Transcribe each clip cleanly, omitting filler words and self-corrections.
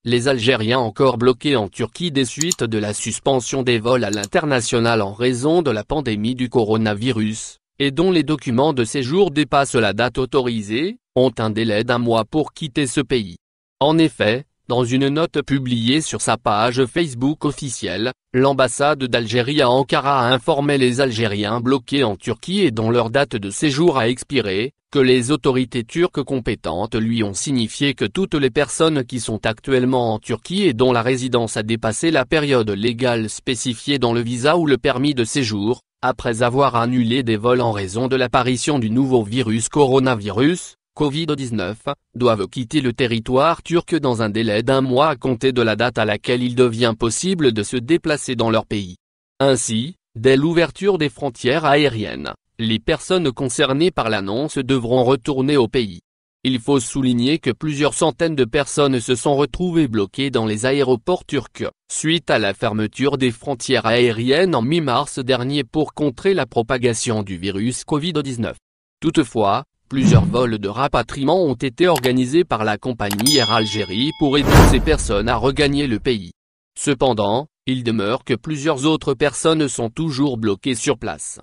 Les Algériens encore bloqués en Turquie des suites de la suspension des vols à l'international en raison de la pandémie du coronavirus, et dont les documents de séjour dépassent la date autorisée, ont un délai d'1 mois pour quitter ce pays. En effet, dans une note publiée sur sa page Facebook officielle, l'ambassade d'Algérie à Ankara a informé les Algériens bloqués en Turquie et dont leur date de séjour a expiré, que les autorités turques compétentes lui ont signifié que toutes les personnes qui sont actuellement en Turquie et dont la résidence a dépassé la période légale spécifiée dans le visa ou le permis de séjour, après avoir annulé des vols en raison de l'apparition du nouveau virus coronavirus, Covid-19, doivent quitter le territoire turc dans un délai d'1 mois à compter de la date à laquelle il devient possible de se déplacer dans leur pays. Ainsi, dès l'ouverture des frontières aériennes, les personnes concernées par l'annonce devront retourner au pays. Il faut souligner que plusieurs centaines de personnes se sont retrouvées bloquées dans les aéroports turcs, suite à la fermeture des frontières aériennes en mi-mars dernier pour contrer la propagation du virus Covid-19. Toutefois, plusieurs vols de rapatriement ont été organisés par la compagnie Air Algérie pour aider ces personnes à regagner le pays. Cependant, il demeure que plusieurs autres personnes sont toujours bloquées sur place.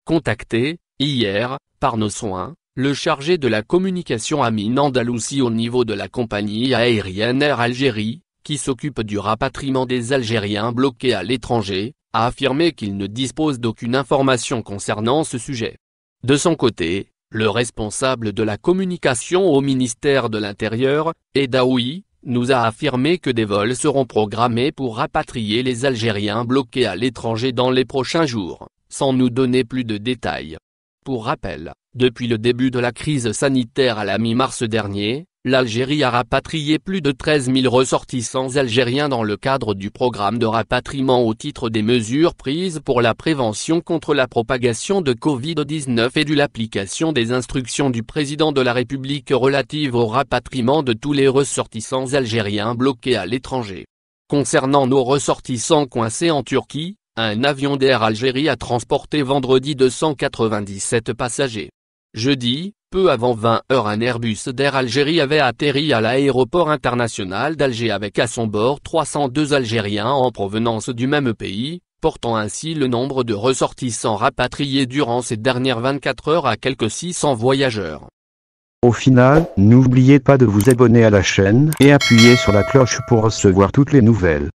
Contacté, hier, par nos soins, le chargé de la communication Amin Andalousi au niveau de la compagnie aérienne Air Algérie, qui s'occupe du rapatriement des Algériens bloqués à l'étranger, a affirmé qu'il ne dispose d'aucune information concernant ce sujet. De son côté, le responsable de la communication au ministère de l'Intérieur, Edaoui, nous a affirmé que des vols seront programmés pour rapatrier les Algériens bloqués à l'étranger dans les prochains jours, sans nous donner plus de détails. Pour rappel, depuis le début de la crise sanitaire à la mi-mars dernier, l'Algérie a rapatrié plus de 13 000 ressortissants algériens dans le cadre du programme de rapatriement au titre des mesures prises pour la prévention contre la propagation de Covid-19 et de l'application des instructions du président de la République relatives au rapatriement de tous les ressortissants algériens bloqués à l'étranger. Concernant nos ressortissants coincés en Turquie, un avion d'Air Algérie a transporté vendredi 297 passagers. Jeudi, peu avant 20 h, un Airbus d'Air Algérie avait atterri à l'aéroport international d'Alger avec à son bord 302 Algériens en provenance du même pays, portant ainsi le nombre de ressortissants rapatriés durant ces dernières 24 heures à quelques 600 voyageurs. Au final, n'oubliez pas de vous abonner à la chaîne et appuyer sur la cloche pour recevoir toutes les nouvelles.